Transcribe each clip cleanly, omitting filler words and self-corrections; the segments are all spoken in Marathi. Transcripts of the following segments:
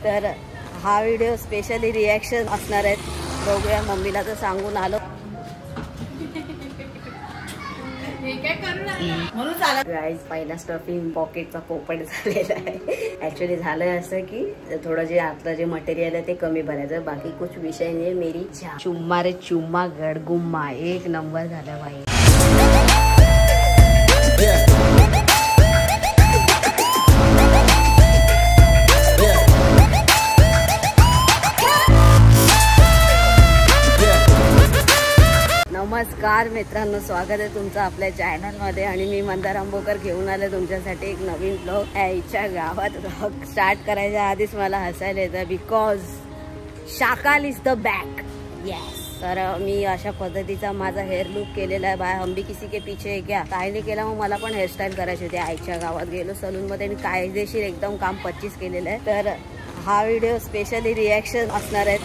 तर हा व्हिडिओ स्पेशली रिॲक्शन असणार आहेत. बघूया. मम्मीला तर सांगून आलो म्हणून गाईज पहिला स्टफिंग पॉकेटचा पोपट झालेला आहे. ऍक्च्युली झालंय असं की थोडं जे आतलं जे मटेरियल आहे ते कमी भरायचं, बाकी कुछ विषय नाही. मेरी चुम्मा रे चुम्मा गडगुम्मा एक नंबर झाला भाई. नमस्कार मित्रांनो, स्वागत आहे तुमचं आपल्या चॅनलमध्ये. आणि मी मंदार आंबोकर घेऊन आले तुमच्यासाठी एक नवीन ब्लॉग. आईच्या गावात ब्लॉग स्टार्ट करायच्या आधीच मला हसायला येतं, because Shakaal is the back. Yes. तर मी अशा पद्धतीचा माझा हेअर लुक केलेला आहे. बाय हम भी किसी के पीछे क्या कायने केला. मग मला पण हेअरस्टाईल करायची होती. आईच्या गावात गेलो सलूनमध्ये आणि कायदेशीर एकदम काम 25 केलेलं आहे. तर हा व्हिडिओ स्पेशली रिॲक्शन असणार आहेत.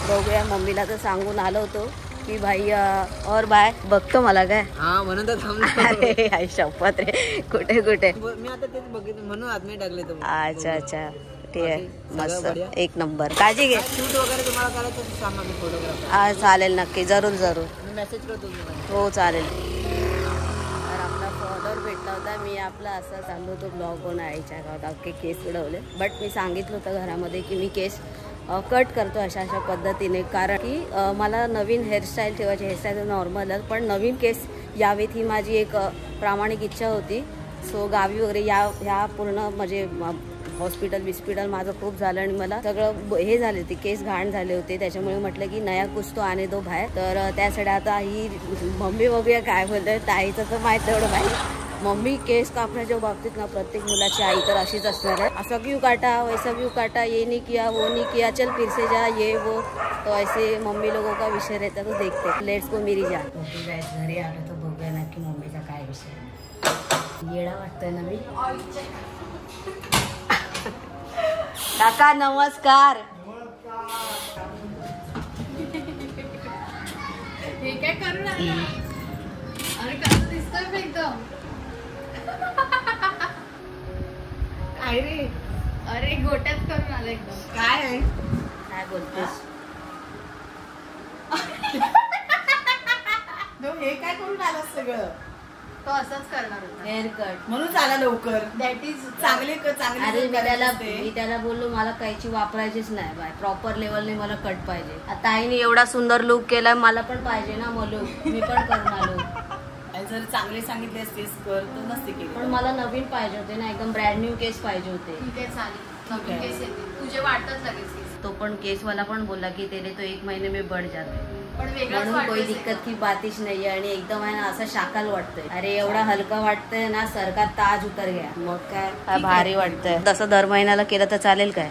बघूया. मम्मीला तर सांगून आलो होतो की भाई और बाय बघतो मला काय. हा म्हणून तर थांबलो. अरे आई शपथ रे. कुठे कुठे मी आता तेच बघितलं म्हणून आतमध्ये टाकले तुम्ही. अच्छा अच्छा ठीक आहे. मस्त एक नंबर. काळजी घे. शूट वगैरे तुम्हाला करायचं तर सांगा, मी फोटोग्राफर. हा चालेल नक्की. जरूर जरूर. मी मेसेज करतो तुम्हाला. हो चालेल. तर आपला फॉलोअर भेटला होता. मी आपला असं चाललो होतो ब्लॉग बनवून आईच्या गावात. अख्खे केस उडवले. बट मी सांगितलं होतं घरामध्ये की मी केस कट करतो अशा अशा पद्धतीने, कारण की मला नवीन हेअरस्टाईल ठेवायची. हेअरस्टाईल नॉर्मल पण नवीन केस यावेत ही माझी एक प्रामाणिक इच्छा होती. सो गावी वगैरे ह्या पूर्ण म्हणजे हॉस्पिटल माझं खूप झालं आणि मला सगळं हे झाले होते, केस घाण झाले होते. त्याच्यामुळे म्हटलं की नया कुछ तो आने दो बाहेर. तर त्यासाठी आता ही मम्मी बघूया काय बोलतोय. ताईचं तर माहीत तेवढं माहीत. मम्मी केस कापण्याच्या बाबतीत ना प्रत्येक मुलाची आई तर अशीच असणार आहे. असं क्यों काटा, वैसा क्यों काटा, ये नहीं किया, वो नहीं किया, चल फिर से जा, ये वो. तो ऐसे मम्मी लोगों का विषय रहता. तो देखते लेट्स गो मेरी जान. घरी आलो तर बघूया ना की मम्मीचा काय विषय. येडा वाटतंय ना मी. काका नमस्कार. हे काय करू लागला. अरे कसं दिसतोय एकदम. काय रे. अरे गोट्यात करून आला एकदम. काय आहे. काय बोलतेस. हे काय करून आलं सगळं. तो असंच करणार होता. हेअर कट म्हणून आला लवकर. दॅट इज चांगले अरे मी त्याला बोललो मला कायची वापरायचीच नाही बाय. प्रॉपर लेवलने मला कट पाहिजे. आता आईने एवढा सुंदर लुक केलाय, मला पण पाहिजे ना मग लुक. मी पण करून आलो. जर चांगले सांगितले असतेस कर तर नसते केली. पण मला नवीन पाहिजे होते ना, एकदम ब्रँड न्यू केस पाहिजे होते. ठीक आहे चालेल. नवीन केस येते तुझे वाटतात लगेच केस. तो पण केसवाला पण बोलला की तेरे तो 1 महीने में बढ़ जाते. पण वेगळंच म्हणून कोई वाटतंय. दिक्कत की बातिश नाही. आणि एकदम आहे ना असं शाकाल वाटतंय. अरे एवढा हलका वाटतंय ना, सरका ताज उतर गया. मग काय भारी वाटतंय. तसं दर महिन्याला केलं तर चालेल काय.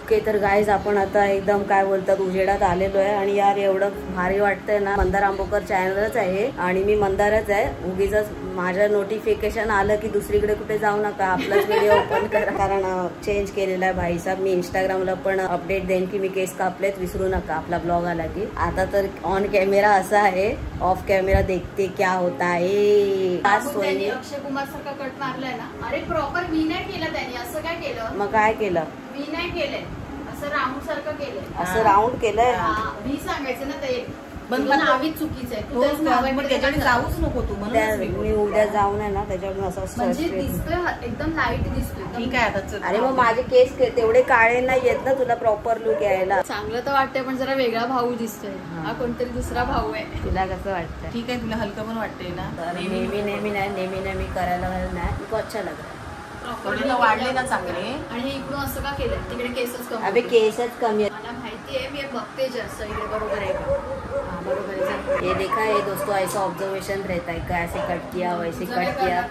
ओके तर गाईज आपण आता एकदम काय बोलतात उजेडात आलेलो आहे. आणि यार एवढं भारी वाटतंय ना. मंदार आंबोकर चॅनलच आहे आणि मी मंदारच आहे. उगीच माझं नोटिफिकेशन आलं की दुसरीकडे कुठे जाऊ नका, आपलाच व्हिडिओ ओपन करा. कारण चेंज केलेला आहे भाईसाहेब. मी इंस्टाग्रामला पण अपडेट देईन की मी केस कापलेत, विसरू नका आपला ब्लॉग आला की. आता तर ऑन कॅमेरा असा आहे, ऑफ कॅमेरा देखते क्या होता है. अक्षय कुमार सारखा कट मारलाय ना. अरे प्रॉपर व्ही नाही केलं त्यांनी. असं काय केलं. मग काय केलं. व्ही नाही केलंय, असं राऊंड सारखं केलंय. असं राऊंड केलंय. व्ही सांगायचं ना ते. पण नावी चुकीचं आहे. त्याच्याकडे जाऊच नको तू. मी उद्या जाऊन आहे ना त्याच्याकडून असं म्हणजे दिसतोय एकदम लाईट दिसतोय. ठीक आहे आता. अरे मग माझे केस तेवढे काळे नाही येत ना तुला प्रॉपर लुक यायला. चांगलं तर वाटतंय पण जरा वेगळा भाऊ दिसतोय. हा कोणतरी दुसरा भाऊ आहे. तुला कसं वाटतंय. ठीक आहे तुला हलकं पण वाटतंय ना. नेहमी करायला नाही. अच्छा लागला. वाढले ना चांगले. आणि इकडून असं का केलं. तिकडे केसच कमी. अबे केसच कमी आहे. मला माहितीये मी बघते जास्त इकडे. बरोबर आहे का. बरोबर है। ये देखा है दोस्तों, ऐसा ऑब्जर्वेशन रहता है, कैसे कट किया वैसे कट किया।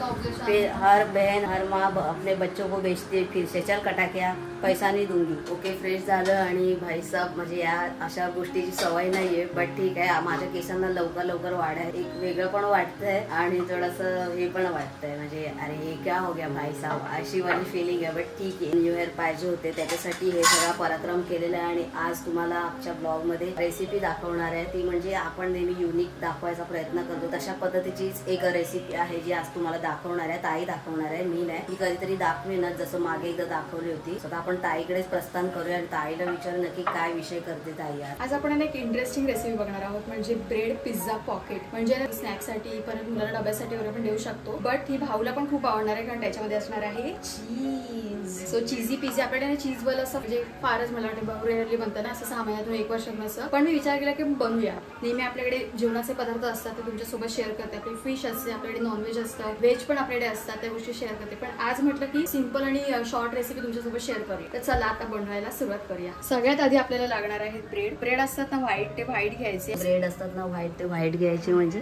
फिर हर बहन हर माँ अपने बच्चों को बेचते फिर से चल कटा क्या पैसा नहीं दूंगी। ओके फ्रेश झालं आणि भाई साहब म्हणजे या अशा गोष्टीची सवय नाहीये, बट ठीक आहे माझ्या केसांना लवकर लवकर वाढ आहे, एक वेगळं पण वाटतंय आणि थोडंसं हे पण वाटतंय म्हणजे अरे हे क्या हो गया भाई साहब अशी वाली फिलिंग आहे। बट ठीक आहे, न्यू इयर पाहिजे होते त्याच्यासाठी हे सगळा पराक्रम केलेला आहे आणि आज तुम्हाला आजच्या ब्लॉग मध्ये रेसिपी दाखवणार आहे। ती म्हणजे आपण नेहमी युनिक दाखवायचा प्रयत्न करतो तशा पद्धतीचीच एक रेसिपी आहे जी आज तुम्हाला दाखवणार आहे। ताई दाखवणार आहे, मी नाही, मी कधीतरी दाखवेनच जसं मागे एकदा दाखवली होती। आता आपण आपण ताईकडेच प्रस्थान करूया आणि ताईला विचारू नक्की काय विषय करते ताई आज. आज आपण एक इंटरेस्टिंग रेसिपी बघणार आहोत, म्हणजे ब्रेड पिझ्झा पॉकेट. म्हणजे स्नॅक्ससाठी परत मुलांना डब्यासाठी वगैरे पण देऊ शकतो, बट ही भाऊला पण खूप आवडणार आहे कारण त्याच्यामध्ये असणार आहे चीज. So चीजी pizza. आपल्याकडे चीज बल असं म्हणजे फारच मला वाटतं बहु रेअरली बनतं ना, असं 6 महिन्यातून 1 वर्षातून असं. पण मी विचार केला की बनवूया. नेहमी आपल्याकडे जेवणाचे पदार्थ असतात ते तुमच्यासोबत शेअर करते. आपली फिश असते, आपल्याकडे नॉनव्हेज असतं, व्हेज पण आपल्याकडे असतात, त्या गोष्टी शेअर करते. पण आज म्हटलं की सिंपल आणि शॉर्ट रेसिपी तुमच्यासोबत शेअर करूया. तर चला आता बनवायला सुरुवात करूया. सगळ्यात आधी आपल्याला लागणार आहे ब्रेड. ब्रेड असतात ना व्हाईट, ते व्हाईट घ्यायचे. ब्रेड असतात ना व्हाईट, ते व्हाईट घ्यायचे. म्हणजे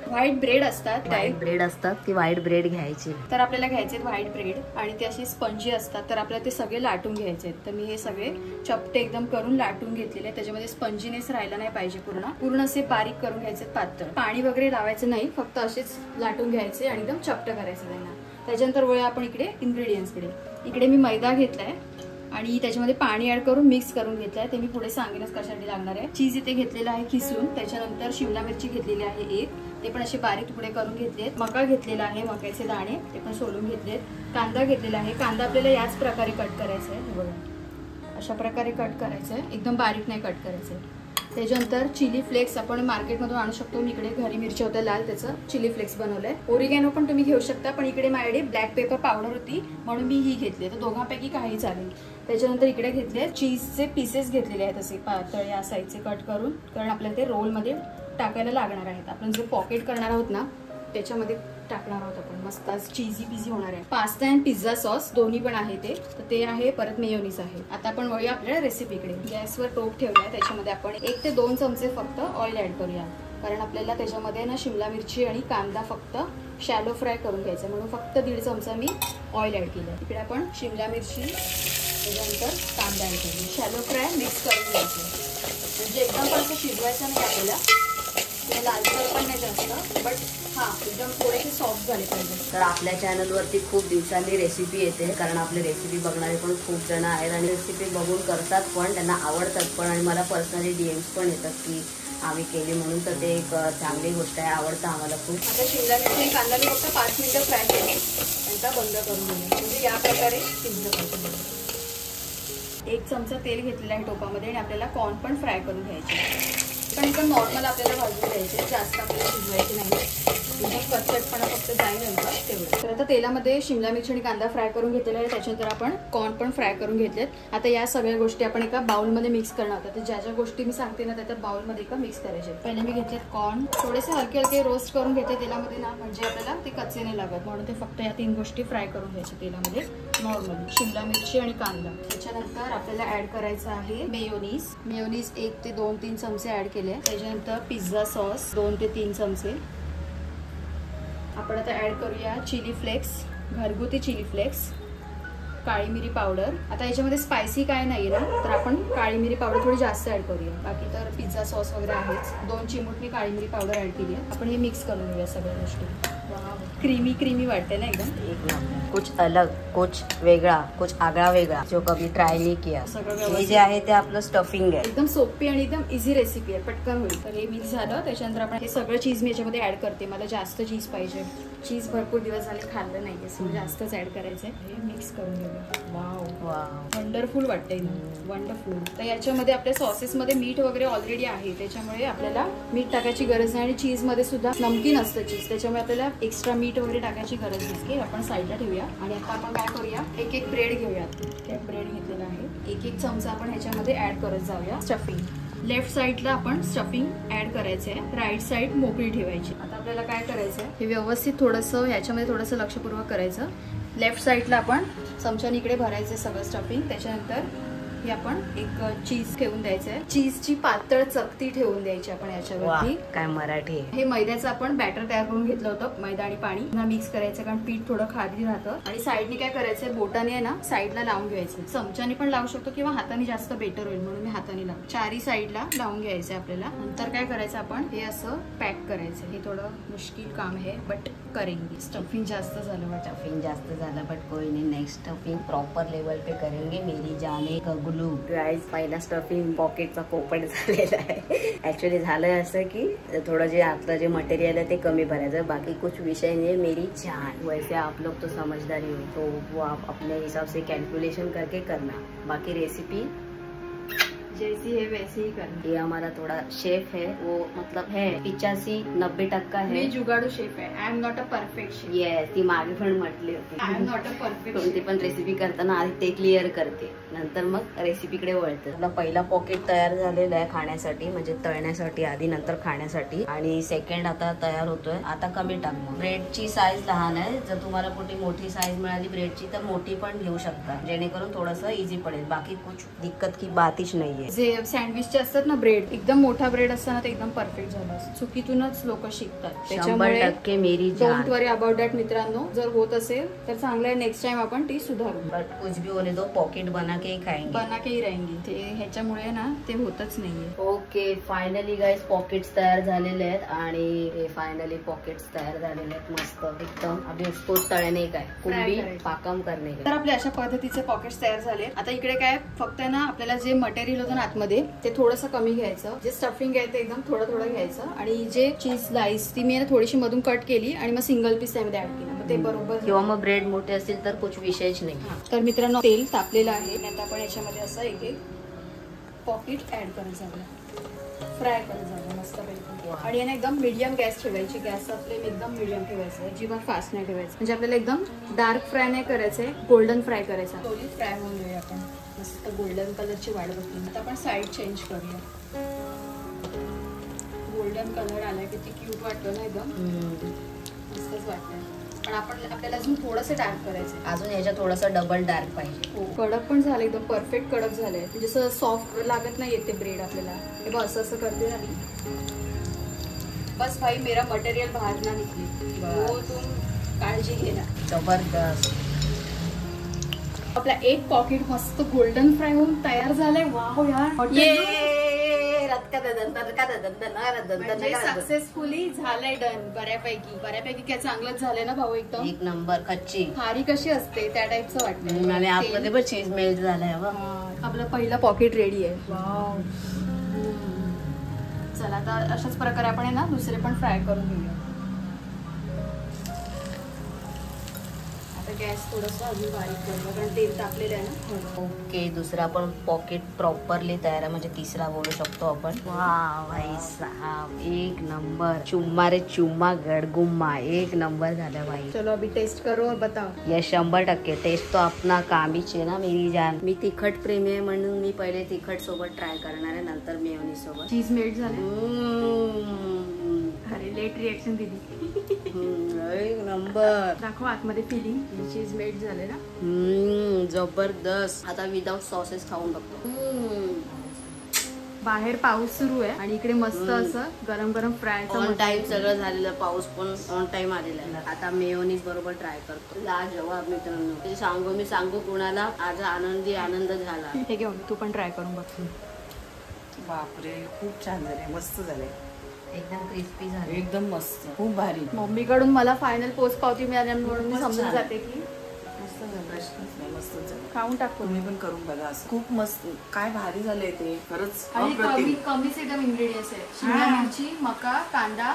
व्हाईट ब्रेड असतात, व्हाईट ब्रेड असतात ती व्हाईट ब्रेड घ्यायची. तर आपल्याला घ्यायचे व्हाईट ब्रेड आणि ते अशी स्पंजी असतात. तर आपल्याला ते सगळे लाटून घ्यायचे. तर मी हे सगळे चपटे एकदम करून लाटून घेतलेले. त्याच्यामध्ये स्पंजीनेस राहायला नाही पाहिजे. पूर्ण असे बारीक करून घ्यायचे, पातळ. पाणी वगैरे लावायचं नाही, फक्त असेच लाटून घ्यायचे आणि एकदम चपट करायचं त्यांना. त्याच्यानंतर वळूया आपण इकडे इंग्रेडियंट्स कडे. इकडे मी मैदा घेतलाय आणि त्याच्यामध्ये पाणी ऍड करून मिक्स करून घेतलाय. ते मी पुढे सांगेनच कशासाठी लागणार आहे. चीज इथे घेतलेला आहे किसून. त्याच्यानंतर शिमला मिरची घेतलेली आहे 1, ते पण असे बारीक तुकडे करून घेतलेत. मका घेतलेला आहे, मक्याचे दाणे ते पण सोलून घेतलेत. कांदा घेतलेला आहे. कांदा आपल्याला याच प्रकारे कट करायचा आहे. बघा अशा प्रकारे कट करायचं आहे, एकदम बारीक नाही कट करायचं आहे. त्याच्यानंतर चिली फ्लेक्स आपण मार्केटमधून आणू शकतो. मी इकडे घरी मिरची होत्या लाल, त्याचं चिली फ्लेक्स बनवलंय. ओरिगॅनो पण तुम्ही घेऊ शकता, पण इकडे माझ्याकडे ब्लॅक पेपर पावडर होती म्हणून मी ही घेतली. तर दोघांपैकी काही चालेल. त्याच्यानंतर इकडे घेतले चीजचे पीसेस घेतलेले आहेत असे पातळ या साईजचे कट करून, कारण आपल्याला ते रोलमध्ये टाकायला लागणार आहेत. आपण जे पॉकेट करणार आहोत ना त्याच्यामध्ये टाकणार आहोत आपण. मस्त चीजी पिझी होणार आहे. पास्ता अँड पिझ्झा सॉस दोन्ही पण आहे ते, तर ते आहे. परत मेयोनीज आहे. आता आपण वळूया आपल्या रेसिपीकडे. गॅसवर टोप ठेवूया. त्याच्यामध्ये आपण 1 ते 2 चमचे फक्त ऑइल ऍड करूया, कारण आपल्याला त्याच्यामध्ये ना शिमला मिरची आणि कांदा फक्त शॅलो फ्राय करून घ्यायचा, म्हणून फक्त 1.5 चमचा मी ऑइल ऍड केलं. इकडे आपण शिमला मिरची त्याच्यानंतर कांदा ऍड करूया. शॅलो फ्राय मिक्स करून घ्यायचं, म्हणजे एकदम पण असं शिजवायचं नाही आपल्याला, लालसर पण नाही जास्त, बट हा एकदम थोडेसे सॉफ्ट झाले पाहिजे. तर आपल्या चॅनलवरती खूप दिवसांनी रेसिपी येते, कारण आपली रेसिपी बघणारे पण खूप जण आहेत आणि रेसिपी बघून करतात पण, त्यांना आवडतात पण, आणि मला पर्सनली DMs पण येतात की आम्ही केली म्हणून. तर ते एक चांगली गोष्ट आहे, आवडतं आम्हाला खूप. आता शिमला मिरची कांदा मी फक्त 5 मिनिटं फ्राय केले, नंतर बंद करून दिले, म्हणजे या प्रकारे शिजलं पाहिजे. 1 चमचा तेल घेतलेला आहे टोपामध्ये आणि आपल्याला कॉर्न पण फ्राय करून घ्यायचे. पण नॉर्मल आपल्याला भाजून घ्यायचे, जास्त आपल्याला शिजवायचे नाही, म्हणजे कचकटपणा फक्त जाईल नंतर तेवढं. तर आता तेलामध्ये शिमला मिरची आणि कांदा फ्राय करून घेतलेला आहे. त्याच्यानंतर आपण कॉर्न पण फ्राय करून घेतलेत. आता या सगळ्या गोष्टी आपण एका बाउलमध्ये मिक्स करणार आहोत. तर ज्या ज्या गोष्टी मी सांगते ना त्या बाउलमध्ये एका मिक्स करायचे. पहिले मी घेतलेत कॉर्न, थोडेसे हलके हलके रोस्ट करून घेते तेलामध्ये ना, म्हणजे आपल्याला ते कच्चे नाही लागत, म्हणून ते फक्त या 3 गोष्टी फ्राय करून घ्यायच्या तेलामध्ये नॉर्मली. शिमला मिरची आणि कांदा. त्याच्यानंतर आपल्याला ऍड करायचं आहे मेयोनीज. मेयोनीज 1 ते 2-3 चमचे ऍड केले. त्याच्यानंतर पिझ्झा सॉस 2 ते 3 चमचे. आपण आता ऍड करूया चिली फ्लेक्स, घरगुती चिली फ्लेक्स, काळी मिरी पावडर. आता याच्यामध्ये स्पायसी काय नाहीये ना, तर आपण काळी मिरी पावडर थोडी जास्त ऍड करूया. बाकी तर पिझ्झा सॉस वगैरे आहेच. 2 चिमूट मी काळी मिरी पावडर ऍड केली आहे. आपण हे मिक्स करून घेऊया सगळ्या गोष्टी. क्रीमी क्रीमी वाटते ना एकदम. कुछ अलग, कुछ वेगळा, कुछ आगळा वेगळा, जो कभी ट्राय नहीं किया. हे जे आहे ते आपलं स्टफिंग आहे. एकदम सोपी आणि एकदम इझी रेसिपी आहे, पटकन होईल. तर हे मिक्स झालं. त्याच्यानंतर आपण हे सगळं चीज मी याच्यामध्ये ऍड करते. मला जास्त चीज पाहिजे. चीज भरपूर दिवस झाले खाल्लं नाहीये, सो जास्तच ऍड करायचंय. हे मिक्स करून घेऊया. वाव वाव, वंडरफुल वाटतंय ना, वंडरफुल. तर याच्यामध्ये आपल्या सॉसेसमध्ये मीठ वगैरे ऑलरेडी आहे, त्याच्यामुळे आपल्याला मीठ टाकायची गरज नाही. आणि चीज मध्ये सुद्धा नमकीन असतं चीज, त्याच्यामुळे आपल्याला एक्स्ट्रा मीठ वगैरे टाकायची गरज नसते. आपण साईडला ठेवूया. आणि आता आपण काय करूया, एक ब्रेड घेऊया. ब्रेड घेतलेला आहे. 1 चमचा आपण ह्याच्यामध्ये ऍड करत जाऊया. स्टफिंग लेफ्ट साईडला आपण स्टफिंग ऍड करायचंय, राईट साईड मोकळी ठेवायची. आता आपल्याला काय करायचंय, हे व्यवस्थित थोडंसं ह्याच्यामध्ये थोडंसं लक्षपूर्वक करायचं. लेफ्ट साईडला आपण चमच्याने इकडे भरायचं सगळं स्टफिंग. त्याच्यानंतर हे आपण एक चीज ठेवून द्यायचंय. चीजची पातळ चकती ठेवून द्यायची आपण याच्यावरती. काय मराठी आहे. हे मैद्याचं आपण बॅटर तयार करून घेतलं होतं, मैदा आणि पाणी मिक्स करायचं, कारण पीठ थोडं खाली राहतं. आणि साईडनी काय करायचंय, बोटाने आहे ना साईडला लावून घ्यायचं. चमच्याने पण लावू शकतो किंवा हाताने जास्त बेटर होईल, म्हणून मी हाताने लावतो. चारी साईडला लावून घ्यायचंय आपल्याला. नंतर काय करायचं, आपण हे असं पॅक करायचं. हे थोडं मुश्किल काम आहे, बट करेंगे. स्टफिंग जास्त झालं, स्टफिंग जास्त झालं, बट कोई नहीं, नेक्स्ट स्टफिंग प्रॉपर लेवल पे करेंगे. मेरी जाने ब्लू. गाईज पहिला स्टफिंग पॉकेटचा पोपट झालेला आहे. ऍक्च्युली झालंय असं की थोडं जे आतलं जे मटेरियल आहे ते कमी भरायचं, बाकी कुछ विषय नहीं. मेरी जान वैसे आप लोग तो समझदारी हो, तो वो आप अपने हिसाब से कैलकुलेशन करके करना. बाकी रेसिपी जैसी है वैसे ही करना. ये हमारा थोड़ा शेफ है, वो मतलब है 85-90% है. मी जुगाडू शेफ आहे. I am not a perfect chef. Yes, ती मागे पण म्हटली होती. I am not a perfect कोणती पण रेसिपी करताना आधी ते क्लिअर करते, नंतर मग रेसिपीकडे वळते. आपला पहिला पॉकेट तयार झालेला आहे खाण्यासाठी, म्हणजे तळण्यासाठी आधी, नंतर खाण्यासाठी. आणि सेकंड आता तयार होतोय. आता कमी टाक. ब्रेडची साईज लहान आहे, जर तुम्हाला कुठे मोठी साईज मिळाली ब्रेडची तर मोठी पण घेऊ शकता, जेणेकरून थोडंसं इझी पडेल. बाकी कुछ दिक्कत की बातच नाहीये. जे सँडविचचे असतात ना ब्रेड, एकदम मोठा ब्रेड असताना ते एकदम परफेक्ट झालं असतं. चुकीतूनच लोक शिकतात. 100% मेरी जान. डोंट वरी अबाउट दॅट मित्रांनो. जर होत असेल तर चांगलं आहे, नेक्स्ट टाइम आपण ती सुधारू. बट कुछ भी होने दो, पॉकेट बना के ही खाएंगे. बना के ही रहेंगे. ते ह्याच्यामुळे ना ते होतच नाहीये. ओके, फायनली गाइस पॉकेट्स तयार झालेले आहेत. आणि हे फायनली पॉकेट्स तयार झालेले आहेत मस्त एकदम. अभी उसको तळणे काय कुंभी पाकम करणे तर आपले अशा पद्धतीचे पॉकेट्स तयार झाले. आता इकडे काय फक्त ना आपल्याला जे मटेरियल होतं ना आतमध्ये ते थोडंसं कमी घ्यायचं. जे स्टफिंग आहे ते एकदम थोडं थोडं घ्यायचं. आणि जे चीज स्लाइस ती मी थोडीशी मधून कट केली आणि मग सिंगल पीस त्यामध्ये ऍड केलं. मग ते बरोबर. किंवा मग ब्रेड मोठे असतील तर कुछ विषयच नाही. तर मित्रांनो तेल तापलेलं आहे. आता आपण याच्यामध्ये असं एक एक पॉकेट ऍड करायचं आपल्याला. फ्राय करायचं मस्तपैकी. आणि याने एकदम मीडियम गॅस ठेवायची. गॅसचा फ्लेम एकदम मीडियम ठेवायचा, अजिबात फास्ट नाही ठेवायचं. म्हणजे आपल्याला एकदम डार्क फ्राय नाही करायचंय, गोल्डन फ्राय करायचा. थोडी फ्राय होऊन जाऊया आपण. मस्त गोल्डन कलरची वाट बघली. आता आपण साईड चेंज करूया. गोल्डन कलर आलाय, किती क्यूट वाटतं ना एकदम. मस्तच वाटतंय. पण आपल्याला अजून थोडंसं डार्क करायचं. अजून याच्यात थोडंसं डबल डार्क पाहिजे. हो, कडक पण झालं एकदम परफेक्ट कडक झालंय. म्हणजे असं सॉफ्ट लागत नाही येते ब्रेड आपल्याला. हे बघ असं असं करते ना मी. बस भाई मेरा मटेरियल बाहेर ना निघली, हो तुम काळजी घे ना. जबरदस्त. आपला एक पॉकेट मस्त गोल्डन फ्राय होऊन तयार झालाय. वाव यार, म्हणजे सक्सेसफुली झालंय डन. बऱ्यापैकी काय चांगलंच झालंय ना भाऊ. एकदम एक नंबर. कच्ची खारी कशी असते त्या टाईपचं वाटतं. आणि आतमध्ये पण चीज मेल्ट झालाय. आपलं पहिलं पॉकेट रेडी आहे. वाव. चला आता अशाच प्रकारे आपण आहे ना दुसरे पण फ्राय करून घेऊया. आता गॅस थोडंसं अजून बारीक करूया, कारण तेल तापलेलं आहे ना. ओके, दुसरा पण पॉकेट प्रॉपरली तयार आहे, म्हणजे तिसरा बोलू शकतो आपण. वाह भाई साहब, एक नंबर. चुम्मा रे चुम्मा गडगुम्मा, एक नंबर झाला भाई. चलो अभी टेस्ट करो और बताओ. ये 100% टेस्ट तो अपना कामीच आहे ना मेरी जान. मी तिखट प्रेमी आहे म्हणून मी पहिले तिखट सोबत ट्राय करणार आहे, नंतर मेयोनीज सोबत. चीज मेल्ट झाले. अरे लेट रिएक्शन दिली. एक नंबर. दाखव आतमध्ये फिलिंग. चीज मेल्ट झाले ना. जबरदस्त. आता विदाउट सॉसेस खाऊन बघतो. बाहेर पाऊस सुरू आहे आणि इकडे मस्त असं गरम गरम फ्राय. ऑन टाइम सगळं झालेलं, पाऊस पण ऑन टाइम आलेला आहे. आता मेयोनीज बरोबर ट्राय करतो. लाजवाब मित्रांनो. मी सांगू कुणाला, आज आनंद झाला. हे घेऊन तू पण ट्राय करून बघ. बापरे, खूप छान झाले, मस्त झाले. एकदम क्रिस्पी झाले. एकदम मस्त, खूप भारी. मम्मीकडून मला फायनल पोच पावती मिळाली म्हणून मी समजून जाते की मस्त झालं. प्रश्नच नाही, मस्त झालं. खाऊन टाकतो. तुम्ही पण करून बघा. असं खूप मस्त, काय भारी झालंय ते खरंच. आणि कमीच एकदम इंग्रेडियंट्स आहे. शिमला मिरची, मका, कांदा,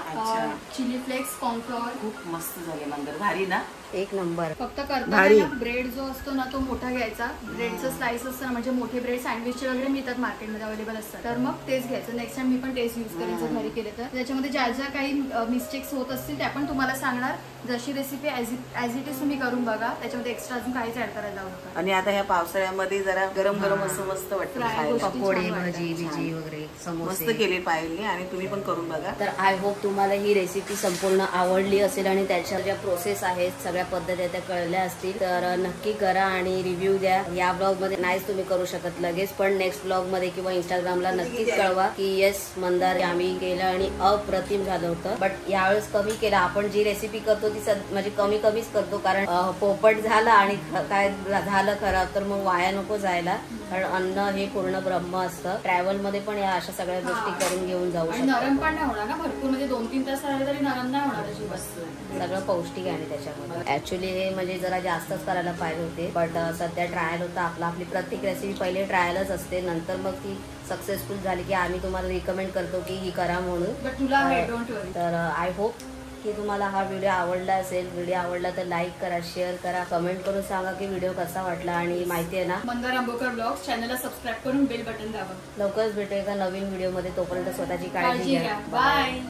चिली फ्लेक्स, कॉर्नफ्लॉवर. खूप मस्त झाले मंदर, भारी ना. एक नंबर. फक्त करताना ब्रेड जो असतो ना तो मोठा घ्यायचा. ब्रेडचं स्लाइस असतं ना, म्हणजे मोठे ब्रेड सँडविचचे वगैरे मिळतात मार्केटमध्ये अवेलेबल असतात, तर मग तेच घ्यायचं. नेक्स्ट टाइम मी पण तेच यूज करायचं घरी केले तर. त्याच्यामध्ये ज्या ज्या काही मिस्टेक्स होत असतील त्या पण तुम्हाला सांगणार. जशी रेसिपी ॲज इट इज तुम्ही करून बघा. त्याच्यामध्ये एक्स्ट्रा अजून काहीच ऍड करायला जाऊ नका. आणि आता ह्या पावसाळ्यामध्ये जरा गरम गरम असं मस्त वाटतं. पकोडे, भजी बिजी वगैरे समोसे मस्त केले पाहिजे. आणि तुम्ही पण करून बघा. तर आय होप तुम्हाला ही रेसिपी संपूर्ण आवडली असेल आणि त्याच्या ज्या प्रोसेस आहेत, सगळ्या पद्धती आहेत त्या कळल्या असतील तर नक्की करा आणि रिव्ह्यू द्या. या ब्लॉग मध्ये नाहीच तुम्ही करू शकत लगेच, पण नेक्स्ट ब्लॉग मध्ये किंवा इंस्टाग्रामला नक्कीच कळवा की येस मंदार आम्ही केलं आणि अप्रतिम झालं होतं. बट यावेळेस कमी केलं. आपण जी रेसिपी करतो ती म्हणजे कमीच करतो, कारण पोपट झाला आणि काय झालं खराब तर मग वाया नको जायला. कारण अन्न हे पूर्ण ब्रह्म असतं. ट्रॅव्हल मध्ये पण या अशा सगळ्या गोष्टी करून घेऊन जाऊ आणि शकतो. नरम पण नाही होणार ना भरपूर, म्हणजे 2-3 तास राहिले तरी नरम नाही होणार अशी वस्तू. सगळं पौष्टिक आहे त्याच्यामध्ये. ऍक्च्युली हे म्हणजे जरा जास्तच करायला पाहिजे होते, बट सध्या ट्रायल होता आपला. आपली प्रत्येक रेसिपी पहिले ट्रायलच असते, नंतर मग ती सक्सेसफुल झाली की आम्ही तुम्हाला रिकमेंड करतो की ही करा म्हणून. बट तुला आहे, डोंट वरी. तर आय होप की तुम्हाला हा व्हिडिओ आवडला असेल. व्हिडिओ आवडला तर लाईक करा, शेअर करा, कमेंट करून सांगा की व्हिडिओ कसा वाटला. आणि माहिती आहे ना, मंदार आंबोकर ब्लॉग्स चॅनलला सबस्क्राईब करून बेल बटन दाबा. लवकरच भेटू एका नवीन व्हिडिओमध्ये. तोपर्यंत स्वतःची काळजी घ्या. बाय.